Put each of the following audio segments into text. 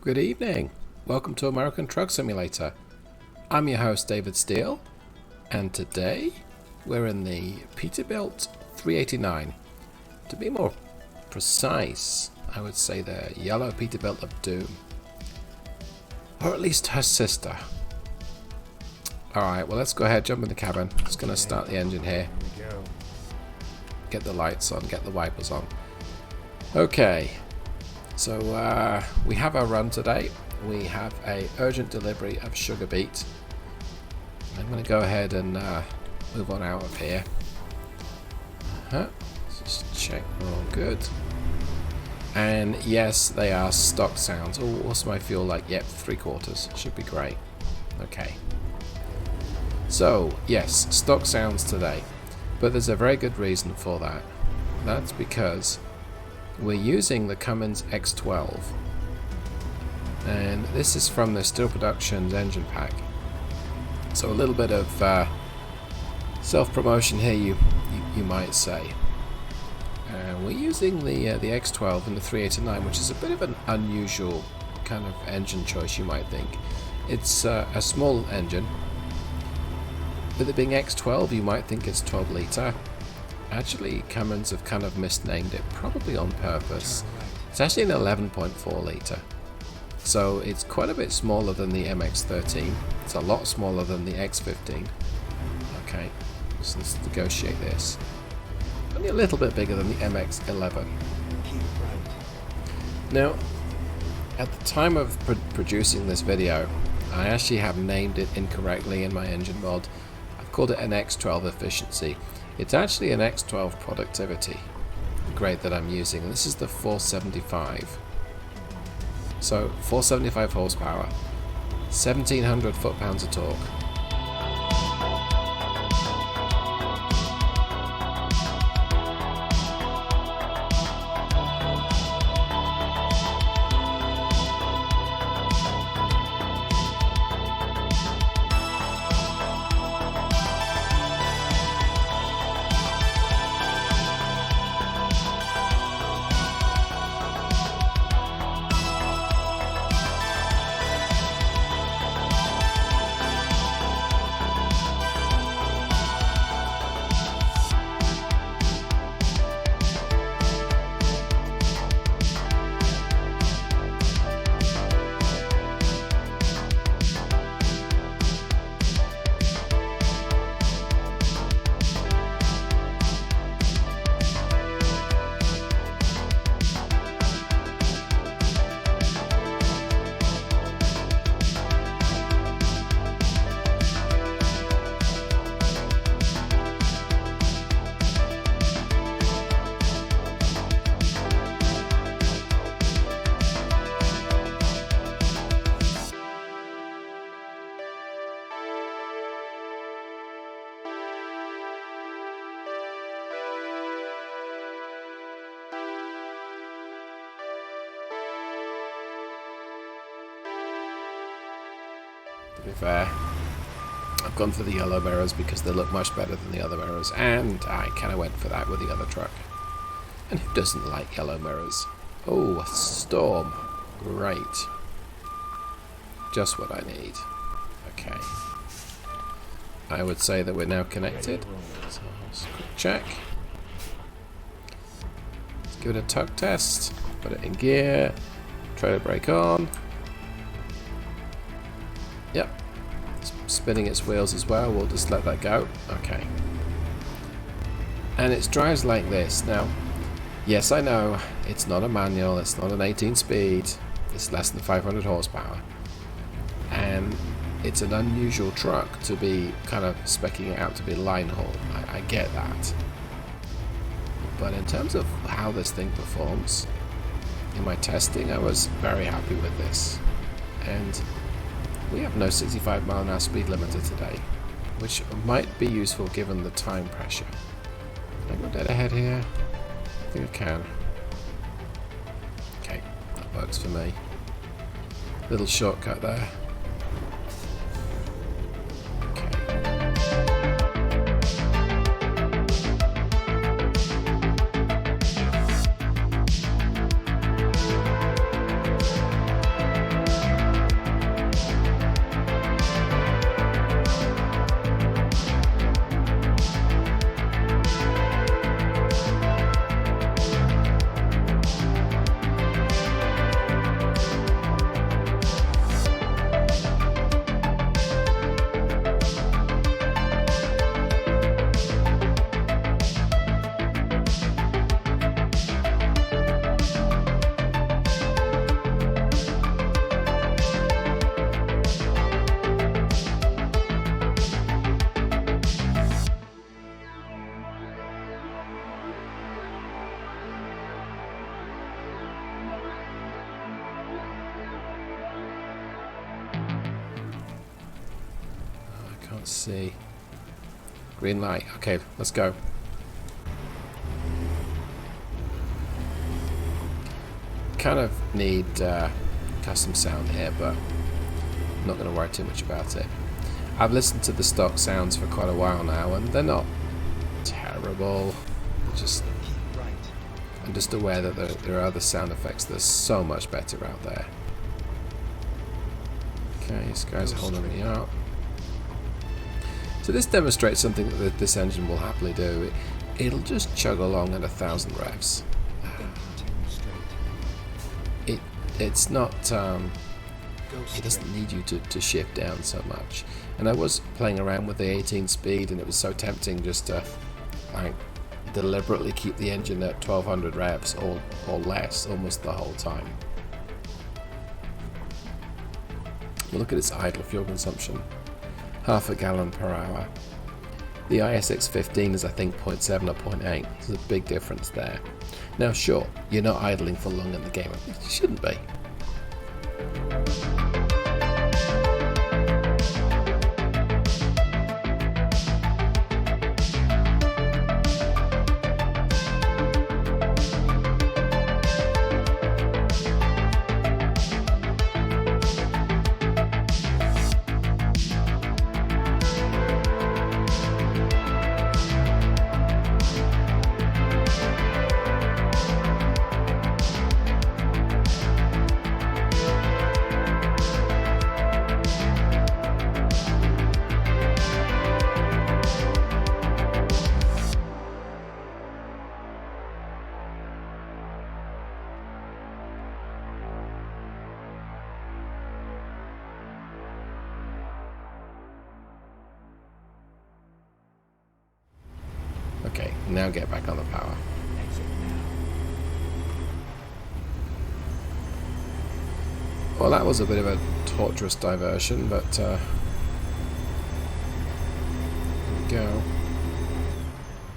Good evening. Welcome to American Truck Simulator. I'm your host David Steele, and today we're in the Peterbilt 389. To be more precise, I would say the yellow Peterbilt of Doom. Or at least her sister. Alright, well let's go ahead, jump in the cabin. Just going to start the engine here. Get the lights on, get the wipers on. Okay, so we have our run today. We have a urgent delivery of sugar beet. I'm going to go ahead and move on out of here. Just check we're all good. And yes, they are stock sounds. Oh, what's my fuel like? Yep, 3/4. Should be great. Okay. So, yes, stock sounds today. But there's a very good reason for that. That's because we're using the Cummins X12. And this is from the Steel Productions engine pack. So a little bit of self-promotion here, you might say. We're using the X12 and the 389, which is a bit of an unusual kind of engine choice, you might think. It's a small engine. With it being X12, you might think it's 12 litre. Actually, Cummins have kind of misnamed it, probably on purpose. It's actually an 11.4 litre. So it's quite a bit smaller than the MX-13. It's a lot smaller than the X-15. Okay, so let's negotiate this. Only a little bit bigger than the MX-11. Now, at the time of producing this video, I actually have named it incorrectly in my engine mod. I've called it an X12 efficiency. It's actually an X12 Productivity grade that I'm using. This is the 475. So 475 horsepower, 1700 foot-pounds of torque. To be fair, I've gone for the yellow mirrors because they look much better than the other mirrors, and I kind of went for that with the other truck. And who doesn't like yellow mirrors? Oh, a storm. Great. Just what I need. Okay. I would say that we're now connected. So let's quick check. Let's give it a tuck test. Put it in gear. Trailer brake on. Yep, it's spinning its wheels as well. We'll just let that go. Okay. And it drives like this. Now, yes, I know it's not a manual, it's not an 18-speed, it's less than 500 horsepower. And it's an unusual truck to be kind of speccing it out to be line haul. I get that. But in terms of how this thing performs, in my testing, I was very happy with this. And we have no 65 mile an hour speed limiter today, which might be useful given the time pressure. Can I go dead ahead here? I think I can. Okay, that works for me. Little shortcut there. Can't see. Green light. Okay, let's go. Kind of need custom sound here, but I'm not going to worry too much about it. I've listened to the stock sounds for quite a while now, and they're not terrible. I'm just aware that there are other sound effects that are so much better out there. Okay, this guy's holding me up. So this demonstrates something that this engine will happily do. It'll just chug along at 1,000 revs. It's not. It doesn't need you to shift down so much. And I was playing around with the 18 speed, and it was so tempting just to like deliberately keep the engine at 1,200 revs or less almost the whole time. Look at its idle fuel consumption, half a gallon per hour. The X12 is I think 0.7 or 0.8. There's a big difference there. Now sure, you're not idling for long in the game. You shouldn't be. Okay, now get back on the power. Well, that was a bit of a torturous diversion, but here we go.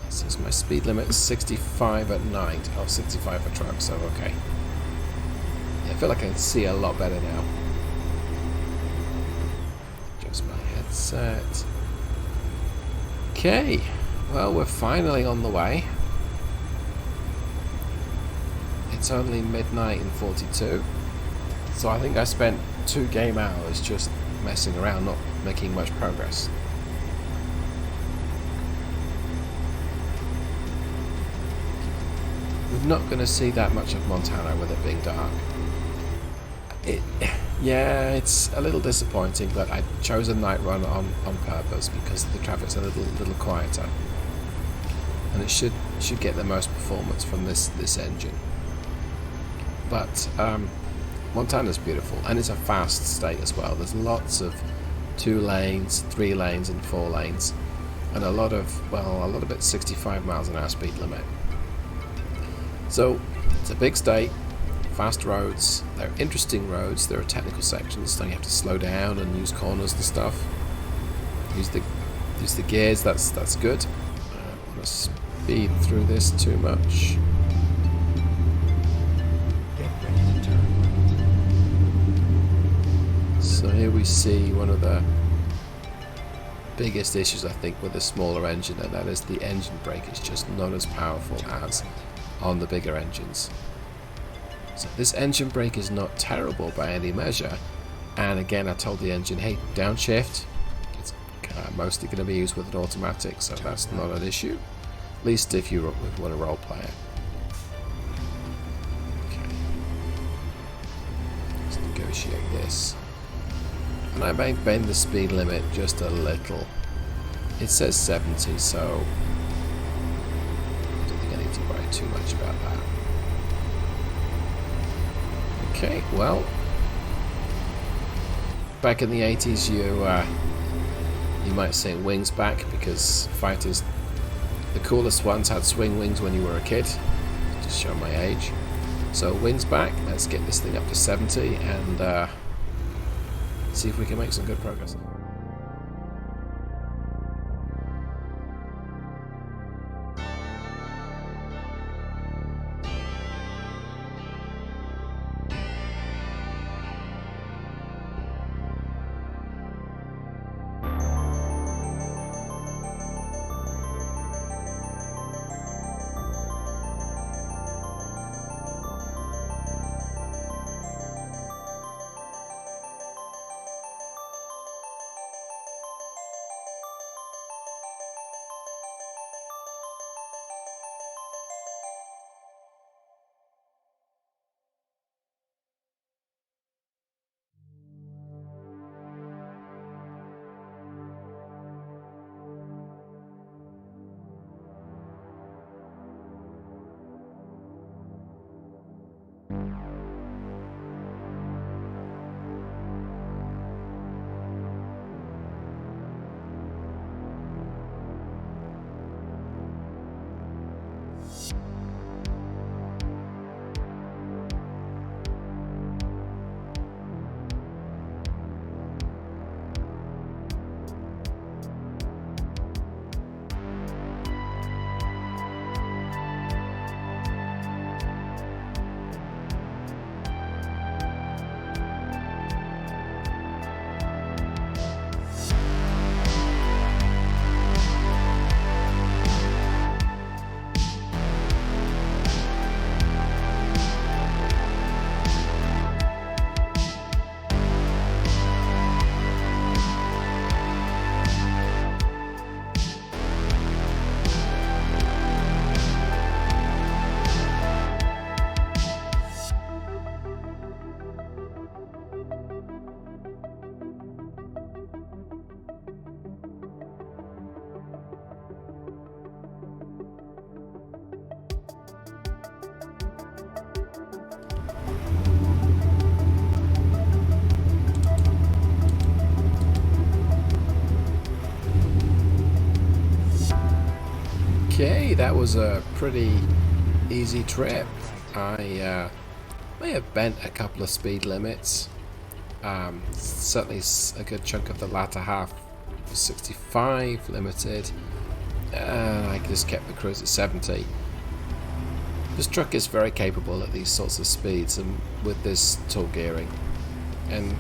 This is my speed limit, 65 at night. Oh, 65 for trucks, so okay. Yeah, I feel like I can see a lot better now. Adjust my headset. Okay. Well, we're finally on the way. It's only midnight in 42. So I think I spent 2 game hours just messing around, not making much progress. We're not going to see that much of Montana with it being dark. Yeah, it's a little disappointing, but I chose a night run on purpose because the traffic's a little quieter. And it should get the most performance from this engine. But Montana's beautiful, and it's a fast state as well. There's lots of 2 lanes, 3 lanes, and 4 lanes, and a lot of it 65 miles an hour speed limit. So it's a big state, fast roads. They're interesting roads. There are technical sections, so you have to slow down and use corners and stuff. Use the gears. That's good. I don't want to speed through this too much. So here we see one of the biggest issues I think with a smaller engine, and that is the engine brake is just not as powerful as on the bigger engines. So this engine brake is not terrible by any measure, and again I told the engine, hey, downshift. It's mostly going to be used with an automatic, so that's not an issue, at least if you want to role play it. Okay, let's negotiate this. And I may bend the speed limit just a little. It says 70, so I don't think I need to worry too much about that. Okay, well, back in the 80s you might say wings back, because fighters, the coolest ones, had swing wings when you were a kid, to show my age. So wings back, let's get this thing up to 70 and see if we can make some good progress. that was a pretty easy trip. I may have bent a couple of speed limits. Certainly a good chunk of the latter half was 65 limited. I just kept the cruise at 70. This truck is very capable at these sorts of speeds and with this tool gearing. And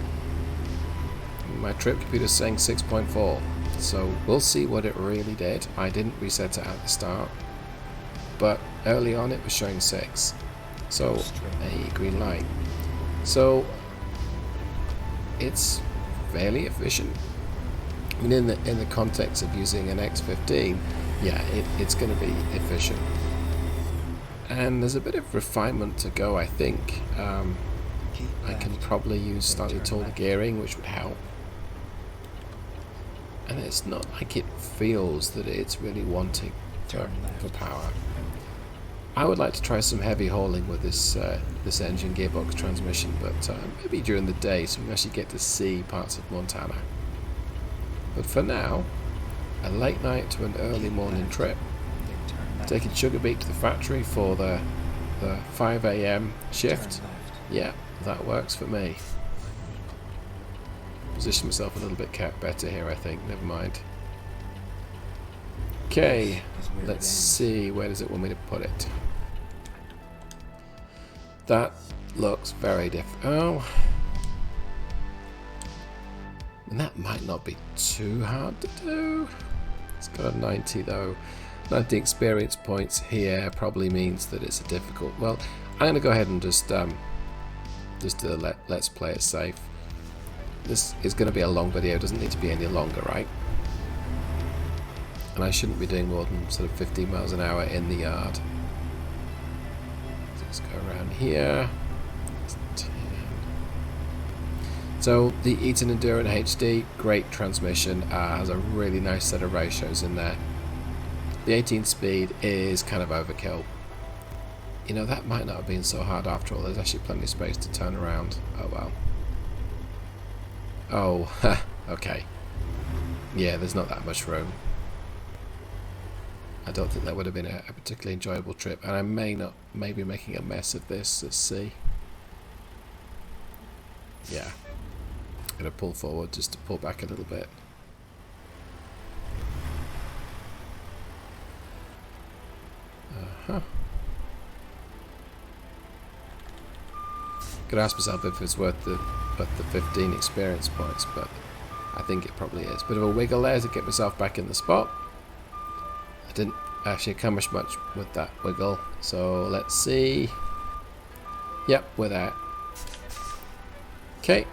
my trip computer's saying 6.4. So we'll see what it really did. I didn't reset it at the start, but early on it was showing 6. So a green light. So it's fairly efficient. I mean, in the context of using an X15, yeah, it's going to be efficient. And there's a bit of refinement to go, I think. I can probably use slightly taller gearing, which would help. And it's not like it feels that it's really wanting for power. I would like to try some heavy hauling with this engine, gearbox, transmission, but maybe during the day so we actually get to see parts of Montana. But for now, a late night to an early morning trip. Taking Sugar Beet to the factory for the 5 AM shift. Yeah, that works for me. Position myself a little bit better here, I think. Never mind. Okay, let's see. Where does it want me to put it? That looks very different. Oh, and that might not be too hard to do. It's got a 90 though. 90 experience points here probably means that it's a difficult. Well, I'm going to go ahead and just do let's play it safe. This is going to be a long video. It doesn't need to be any longer, right? And I shouldn't be doing more than sort of 15 miles an hour in the yard. Let's go around here. So the Eaton Endurant HD, great transmission, has a really nice set of ratios in there. The 18 speed is kind of overkill. You know, that might not have been so hard after all. There's actually plenty of space to turn around. Oh well. Oh, okay. Yeah, there's not that much room. I don't think that would have been a particularly enjoyable trip, and I may be making a mess of this. Let's see. Yeah. I'm going to pull forward just to pull back a little bit. Could ask myself if it's worth the 15 experience points, but I think it probably is. Bit of a wiggle there to get myself back in the spot. I didn't actually accomplish much with that wiggle, so let's see. Yep, we're there. Okay,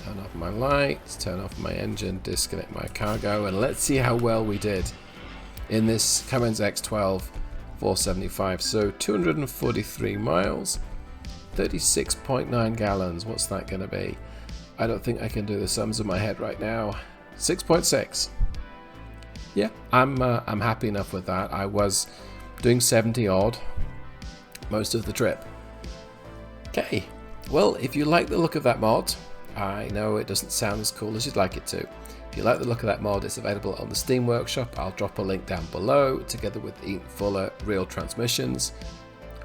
turn off my lights, turn off my engine, disconnect my cargo, and let's see how well we did in this Cummins X12 475. So 243 miles, 36.9 gallons. What's that going to be? I don't think I can do the sums in my head right now. 6.6. Yeah, I'm happy enough with that. I was doing 70 odd most of the trip. Okay, well, if you like the look of that mod, I know it doesn't sound as cool as you'd like it to. If you like the look of that mod, it's available on the Steam Workshop. I'll drop a link down below, together with Eaton Fuller real transmissions.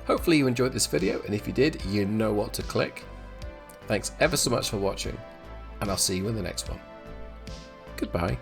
Hopefully you enjoyed this video, and if you did, you know what to click. Thanks ever so much for watching, and I'll see you in the next one. Goodbye.